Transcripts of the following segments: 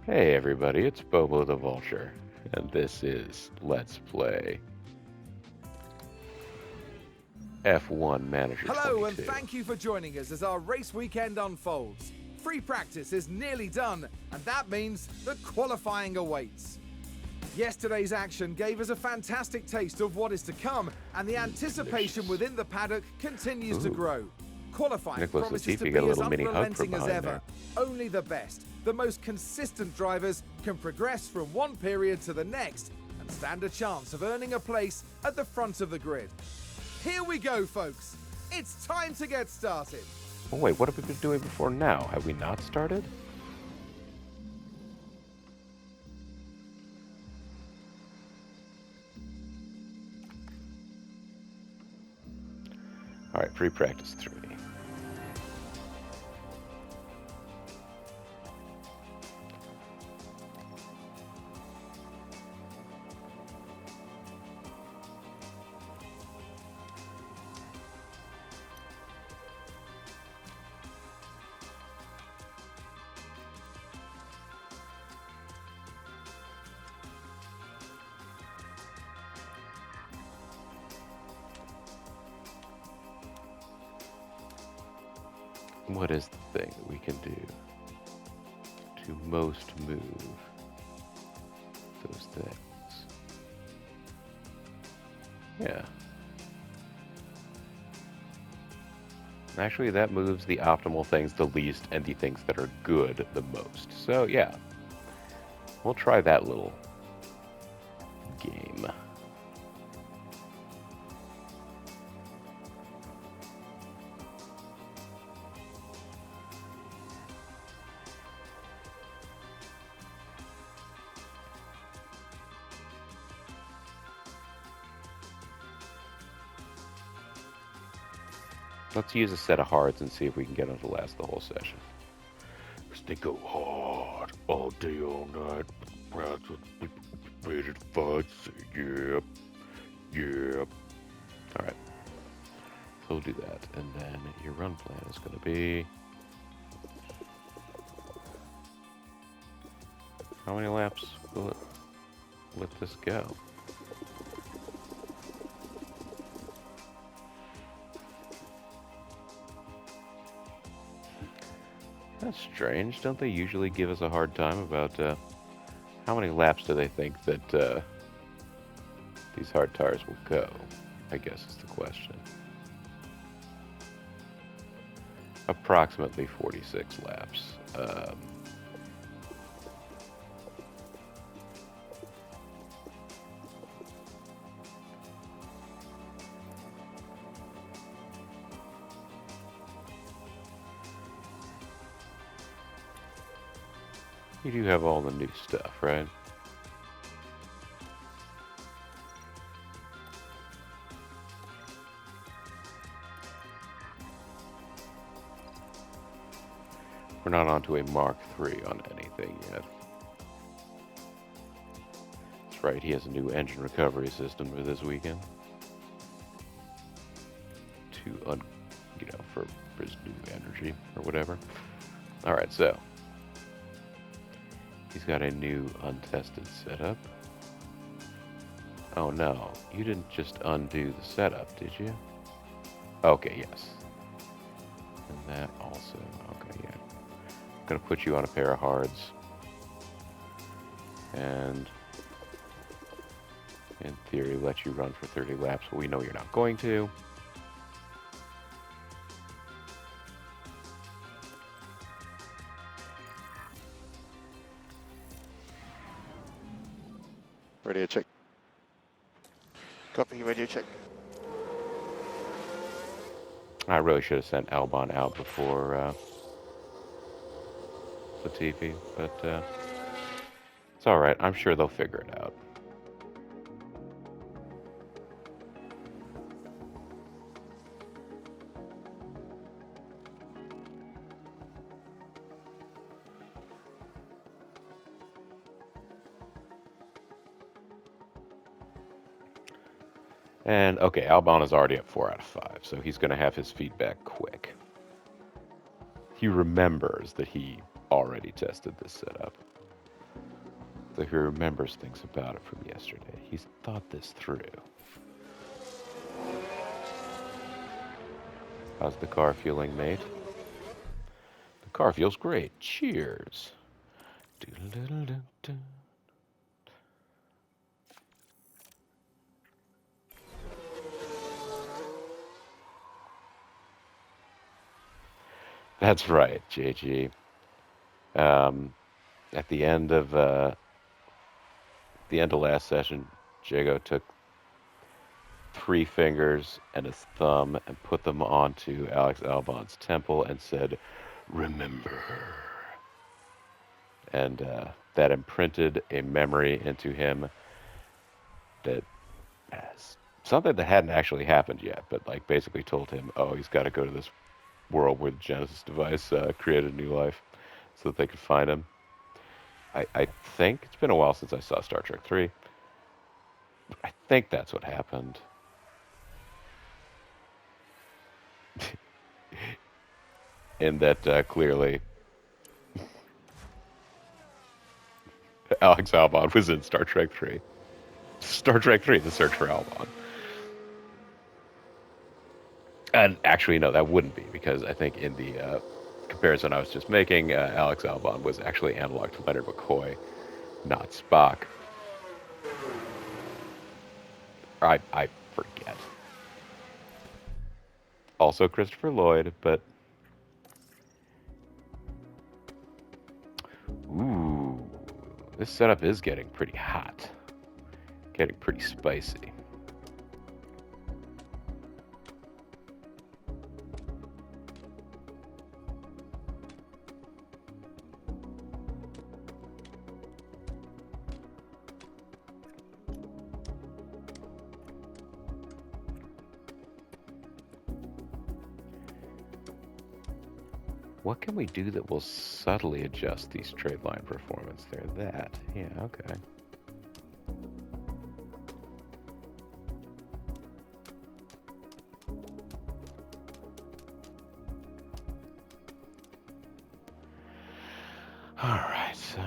Hey everybody, it's Bobo the Vulture, and this is Let's Play F1 Manager Hello, and 22. thank you for joining us as our race weekend unfolds. Free practice is nearly done, and that means that qualifying awaits. Yesterday's action gave us a fantastic taste of what is to come, and the anticipation Delicious. within the paddock continues to Ooh, grow. Qualifying Nicholas promises to Latifi got a be as little mini hug from unrelenting as behind ever. there. Only the best, the most consistent drivers can progress from one period to the next and stand a chance of earning a place at the front of the grid. Here we go, folks. It's time to get started. Oh wait, what have we been doing before now? Have we not started? Alright, free practice 3. What is the thing that we can do to most move those things? Yeah. Actually, that moves the optimal things the least and the things that are good the most. So, yeah, we'll try that little game. Let's use a set of hards and see if we can get them to last the whole session. Because they go hard all day, all night. That's what people rated fights. Yep. Yep. Alright. So we'll do that. And then your run plan is going to be... How many laps will it let this go? That's strange. Don't they usually give us a hard time about how many laps do they think that these hard tires will go? I guess is the question. Approximately 46 laps. You do have all the new stuff, right? We're not onto a Mark III on anything yet. That's right, he has a new engine recovery system for this weekend. For his new energy or whatever. Alright, so he's got a new untested setup. Oh no, you didn't just undo the setup, did you? Okay, yes. And that also, okay, yeah. I'm gonna put you on a pair of hards. And in theory, let you run for 30 laps, but we know you're not going to. Radio check. Copy, radio check. I really should have sent Albon out before Latifi, but it's alright. I'm sure they'll figure it out. And, okay, Albon is already at 4 out of 5, so he's going to have his feedback quick. He remembers that he already tested this setup. Though he remembers things about it from yesterday. He's thought this through. How's the car feeling, mate? The car feels great. Cheers. Doodle-doodle-doo-doo. That's right, JG. At the end of last session, Jago took 3 fingers and his thumb and put them onto Alex Albon's temple and said, "Remember." And that imprinted a memory into him that has something that hadn't actually happened yet, but like basically told him, oh, he's got to go to this world where the Genesis device created a new life so that they could find him. I think it's been a while since I saw Star Trek 3. I think that's what happened. In that clearly Alex Albon was in Star Trek 3. Star Trek 3, The Search for Albon. And actually, no, that wouldn't be, because I think in the comparison I was just making, Alex Albon was actually analog to Leonard McCoy, not Spock. I forget. Also Christopher Lloyd, but... Ooh, this setup is getting pretty hot. Getting pretty spicy. What can we do that will subtly adjust these trade line performance? They're that. Yeah, okay. All right, so...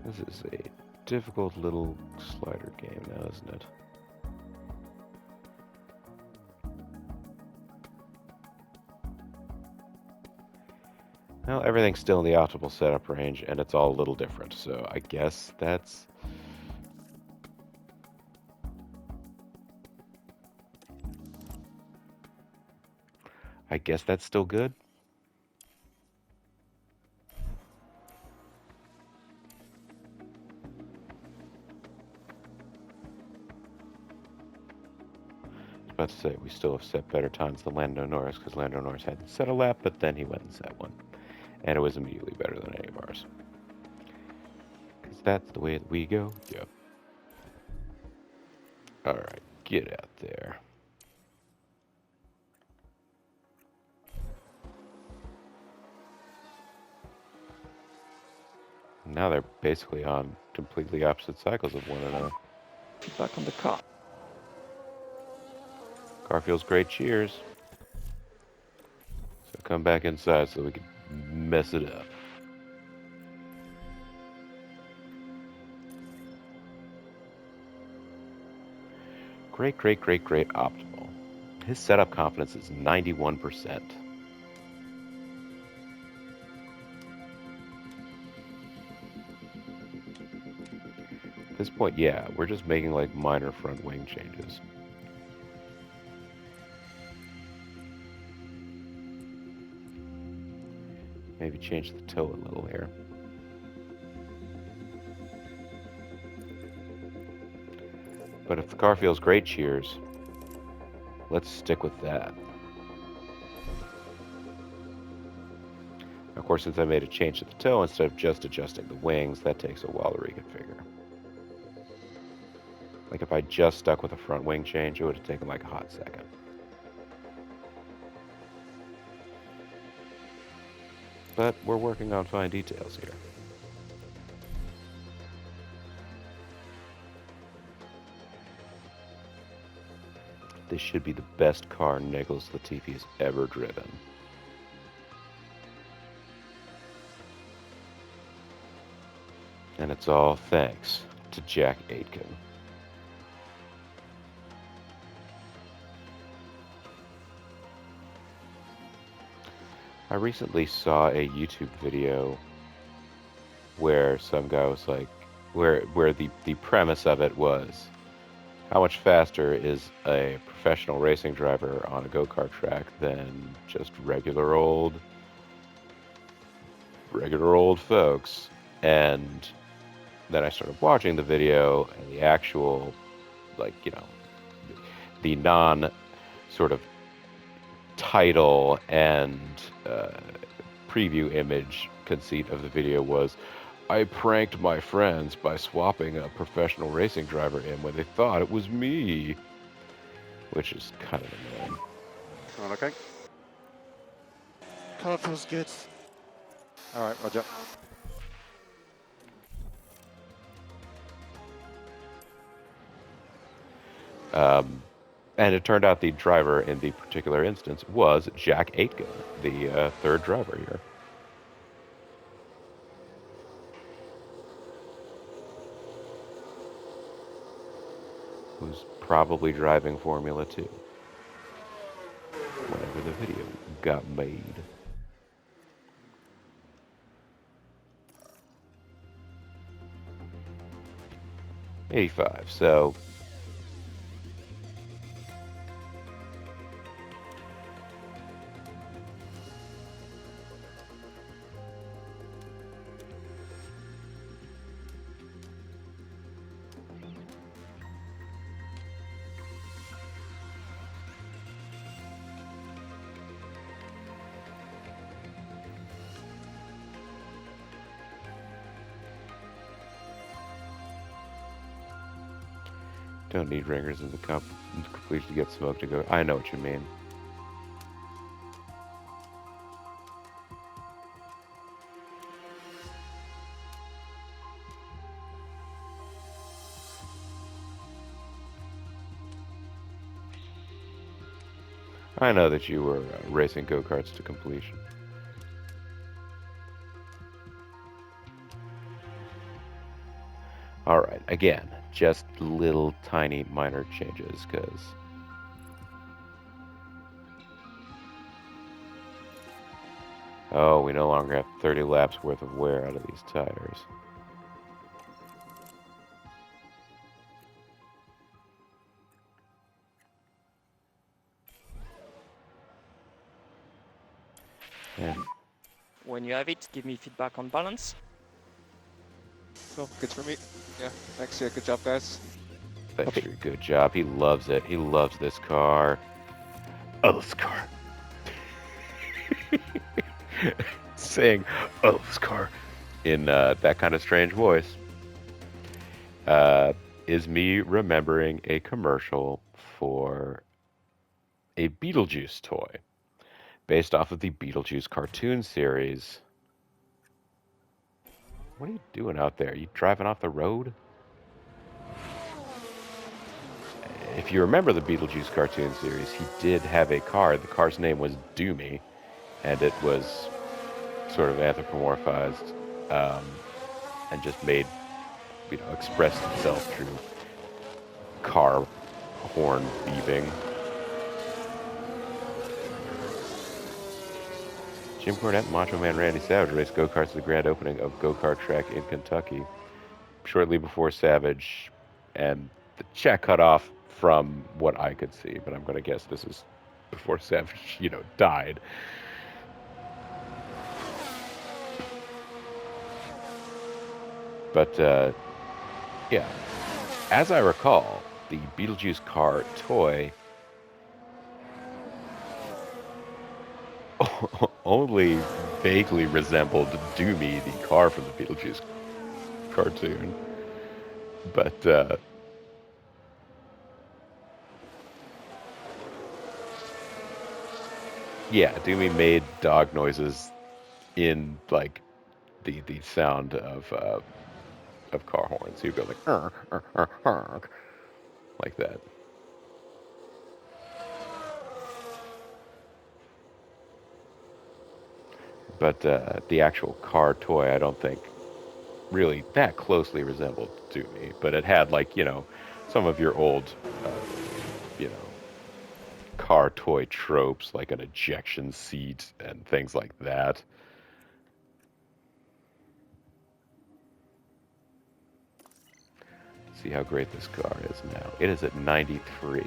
This is a difficult little slider game now, isn't it? Well, everything's still in the optimal setup range, and it's all a little different, so I guess that's... I guess that's still good? About to say, we still have set better times than Lando Norris, because Lando Norris hadn't set a lap, but then he went and set one. And it was immediately better than any of ours. Because that's the way that we go. Yep. Alright, get out there. Now they're basically on completely opposite cycles of one another. Back on the car. Car feels great, cheers. So come back inside so we can mess it up. Great optimal. His setup confidence is 91%. At this point, yeah, we're just making like minor front wing changes. Maybe change the toe a little here. But if the car feels great, cheers, let's stick with that. Of course, since I made a change to the toe instead of just adjusting the wings, that takes a while to reconfigure. Like if I just stuck with a front wing change, it would have taken like a hot second. But we're working on fine details here. This should be the best car Nicholas Latifi has ever driven. And it's all thanks to Jack Aitken. I recently saw a YouTube video where some guy was like, where the premise of it was, how much faster is a professional racing driver on a go-kart track than just regular old folks? And then I started watching the video, and the actual, like, you know, the non sort of title and preview image conceit of the video was, I pranked my friends by swapping a professional racing driver in when they thought it was me. Which is kind of annoying. Oh, okay. Car feels good. Alright, roger. And it turned out the driver in the particular instance was Jack Aitken, the third driver here. Who's probably driving Formula 2 whenever the video got made. '85, so don't need ringers in the completion to get smoke to go. I know what you mean. I know that you were racing go-karts to completion. Alright, again, just little tiny minor changes, because oh, we no longer have 30 laps worth of wear out of these tires. And when you have it, give me feedback on balance. Cool, good for me. Yeah, thanks. Yeah, good job, guys. thanks for your good job. He loves it. He loves this car. Oh, this car. Saying, oh, this car, in that kind of strange voice, is me remembering a commercial for a Beetlejuice toy based off of the Beetlejuice cartoon series. What are you doing out there? You driving off the road? If you remember the Beetlejuice cartoon series, he did have a car. The car's name was Doomy, and it was sort of anthropomorphized and just made, you know, expressed itself through car horn beeping. Jim Cornette and Macho Man Randy Savage raced go-karts at the grand opening of Go-Kart Track in Kentucky. shortly before Savage, and the check cut off from what I could see, but I'm going to guess this is before Savage, died. But, yeah. As I recall, the Beetlejuice car toy only vaguely resembled Doomy, the car from the Beetlejuice cartoon. But, yeah, Doomy made dog noises in, like, the sound of car horns. He'd go like, like that. But the actual car toy, I don't think really that closely resembled Doomy. But it had, like, some of your old, you know, car toy tropes, like an ejection seat and things like that. See how great this car is now. It is at 93.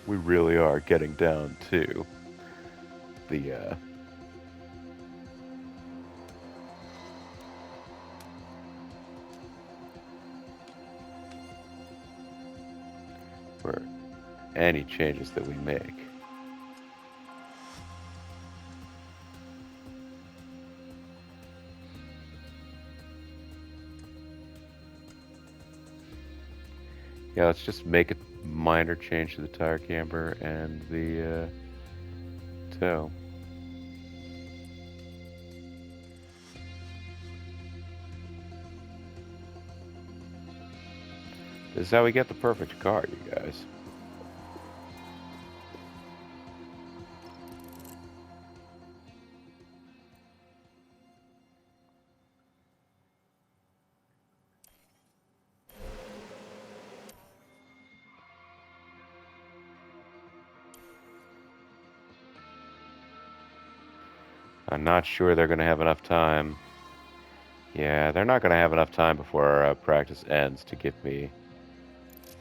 We really are getting down to the where any changes that we make. Yeah, let's just make a minor change to the tire camber and the toe. This is how we get the perfect car, you guys. I'm not sure they're going to have enough time. Yeah, they're not going to have enough time before our practice ends to give me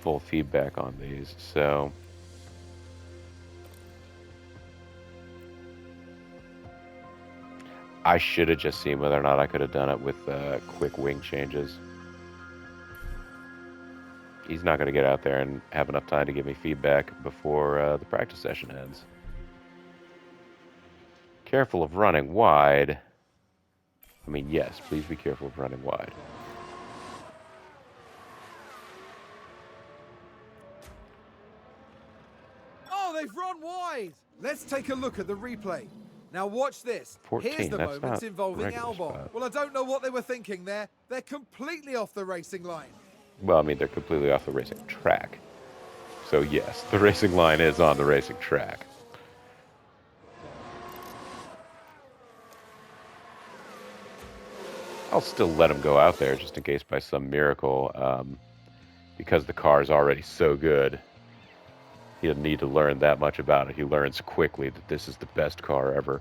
full feedback on these, so... I should have just seen whether or not I could have done it with quick wing changes. He's not going to get out there and have enough time to give me feedback before the practice session ends. Careful of running wide. I mean, yes, please be careful of running wide. Oh, they've run wide! Let's take a look at the replay. Now watch this. 14, Here's the that's moments not involving regular Albon. spot. Well, I don't know what they were thinking there. They're completely off the racing line. Well, I mean, they're completely off the racing track. So yes, the racing line is on the racing track. I'll still let him go out there just in case by some miracle, because the car is already so good. He doesn't need to learn that much about it. He learns quickly that this is the best car ever.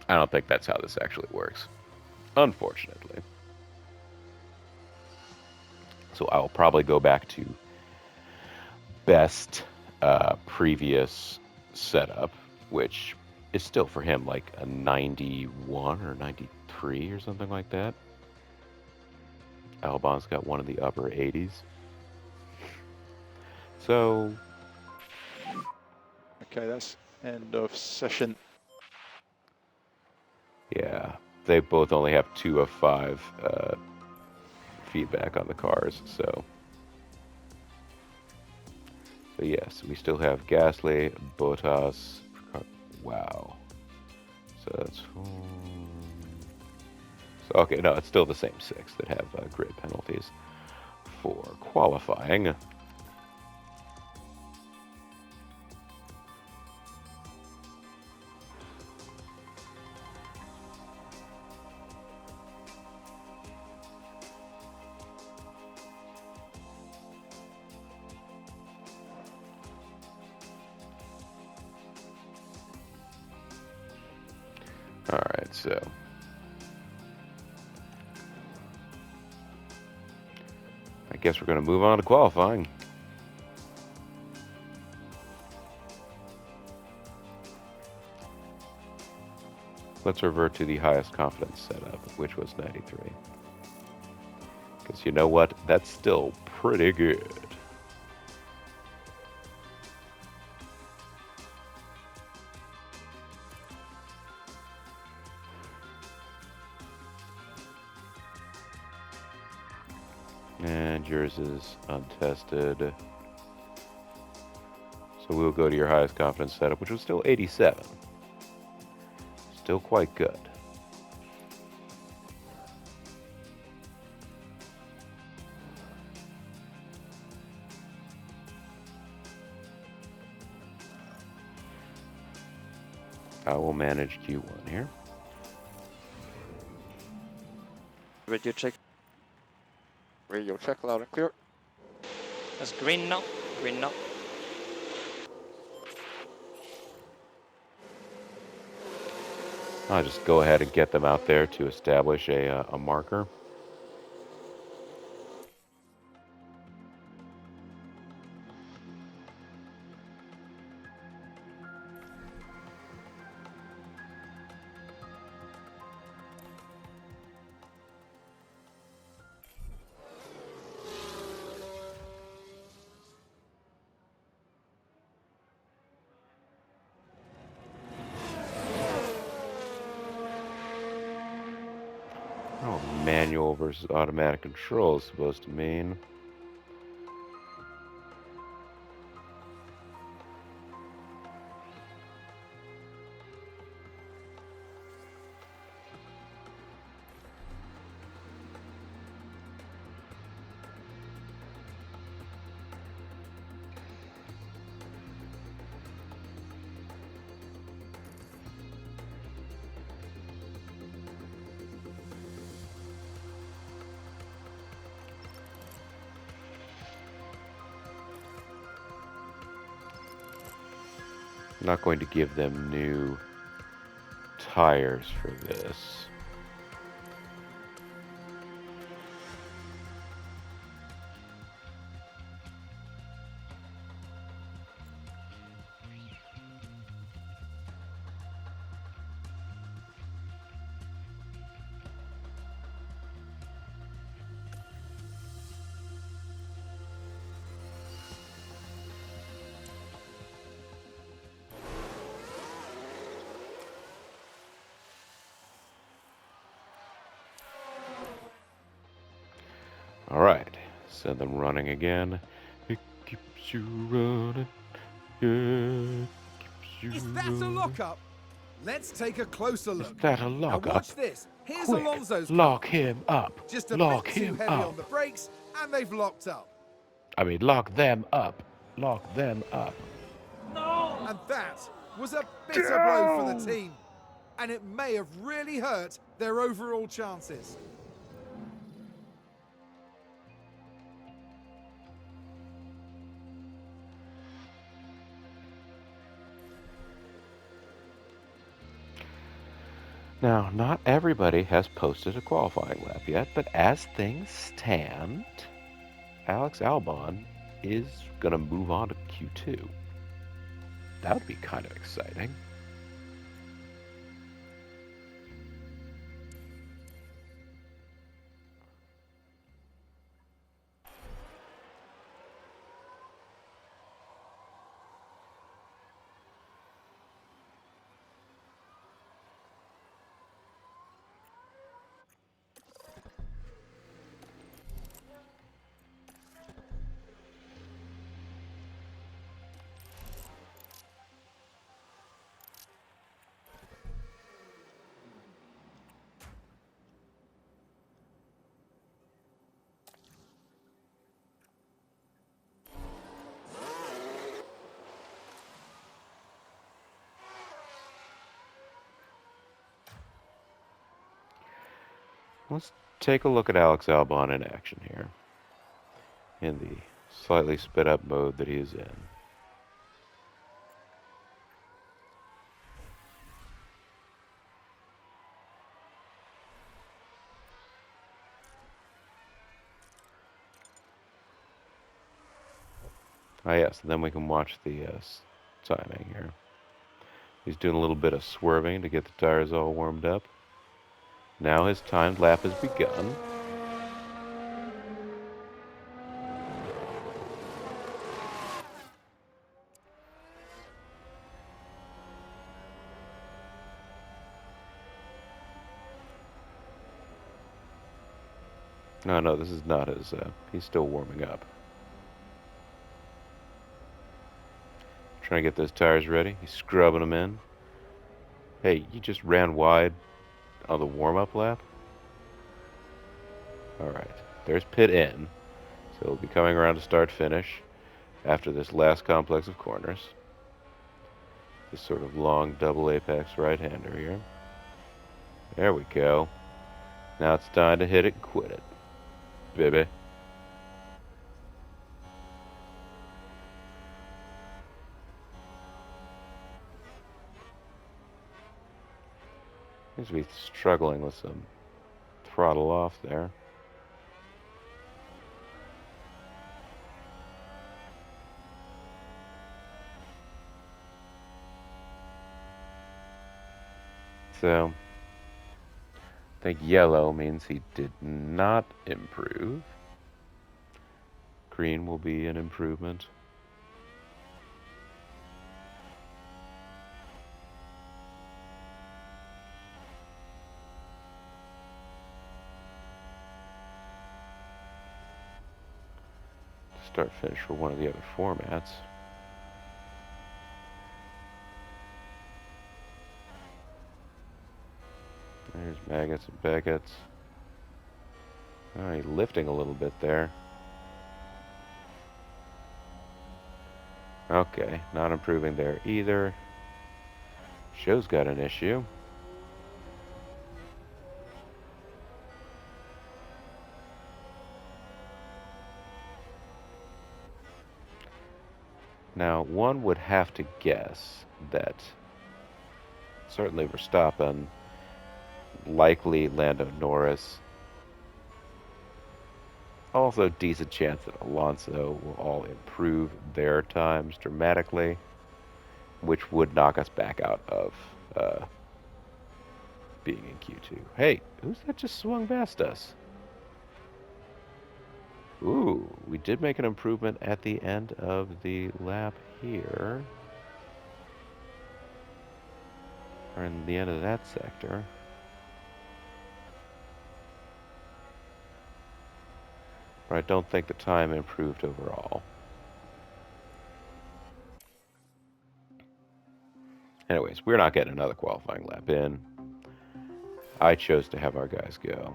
I don't think that's how this actually works, unfortunately. So I'll probably go back to best previous setup, which is still for him like a 91 or 93 or something like that. Albon's got one of the upper 80s. So... Okay, that's end of session. yeah, they both only have 2 of 5 feedback on the cars, so yes, we still have Gasly, Bottas, wow. So that's 4. So, okay, no, it's still the same 6 that have grid penalties for qualifying. Alright, so I guess we're going to move on to qualifying. Let's revert to the highest confidence setup, which was 93. Because you know what? That's still pretty good. And yours is untested. So we'll go to your highest confidence setup, which was still 87. Still quite good. I will manage Q1 here. Radio check. Radio check, loud and clear. That's green now. Green now. I'll just go ahead and get them out there to establish a marker. Oh, manual versus automatic control is supposed to mean. I'm not going to give them new tires for this. All right, send them running again. It keeps you running, yeah, it keeps you Is that a running. lockup? Let's take a closer look. Is that a Now lockup? watch this. Here's Quick, Alonso's lock car. him up. Just a Lock bit too him heavy up. on the brakes, and they've locked up. I mean, lock them up. Lock them up. And that was a bitter blow for the team. And it may have really hurt their overall chances. Now, not everybody has posted a qualifying lap yet, but as things stand, Alex Albon is going to move on to Q2. That would be kind of exciting. Let's take a look at Alex Albon in action here, in the slightly sped up mode that he is in. Oh yes, and then we can watch the timing here. He's doing a little bit of swerving to get the tires all warmed up. Now his timed lap has begun. No, this is not his, he's still warming up. Trying to get those tires ready. He's scrubbing them in. Hey, you just ran wide on the warm-up lap? Alright, there's pit in. So he'll be coming around to start-finish after this last complex of corners. This sort of long double apex right-hander here. There we go. Now it's time to hit it and quit it, baby. Seems to be struggling with some throttle off there. So, I think yellow means he did not improve. Green will be an improvement. Start finish for one of the other formats. There's maggots and baggots. Oh, he's lifting a little bit there. Okay, not improving there either. Show's got an issue. Now, one would have to guess that certainly Verstappen, likely Lando Norris, also decent chance that Alonso will all improve their times dramatically, which would knock us back out of being in Q2. Hey, who's that just swung past us? Ooh, we did make an improvement at the end of the lap here. Or in the end of that sector. But I don't think the time improved overall. Anyways, we're not getting another qualifying lap in. I chose to have our guys go.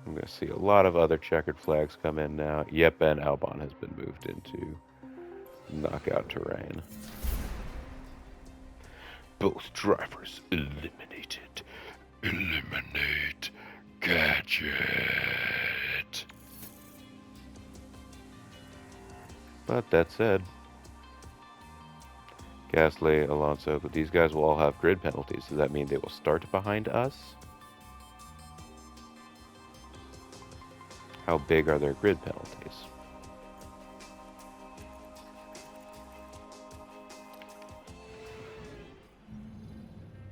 I'm going to see a lot of other checkered flags come in now. Yep, and Albon has been moved into knockout terrain. Both drivers eliminated. Eliminate Gadget. But that said, Gasly, Alonso, but these guys will all have grid penalties. Does that mean they will start behind us? How big are their grid penalties?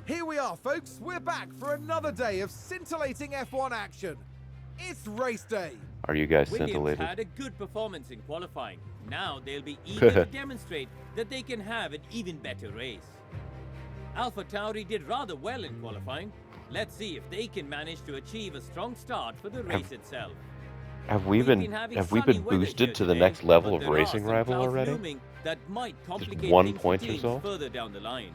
Here we are, folks. We're back for another day of scintillating F1 action. It's race day. Are you guys Williams scintillated? had a good performance in qualifying. Now they'll be eager to demonstrate that they can have an even better race. AlphaTauri did rather well in qualifying. Let's see if they can manage to achieve a strong start for the race itself. Have we been boosted to the next level of racing rival already? That might complicate Just 1 things for point teams result? further down the line.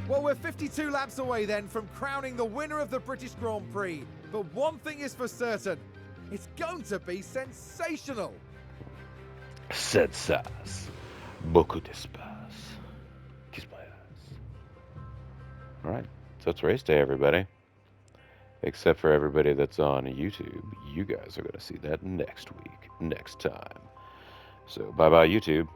Well, we're 52 laps away then from crowning the winner of the British Grand Prix. But one thing is for certain, it's going to be sensational. Sensas. Beaucoup d'espace. Kiss my ass. Alright, so it's race day, everybody. Except for everybody that's on YouTube. You guys are going to see that next week, next time. So, bye-bye, YouTube.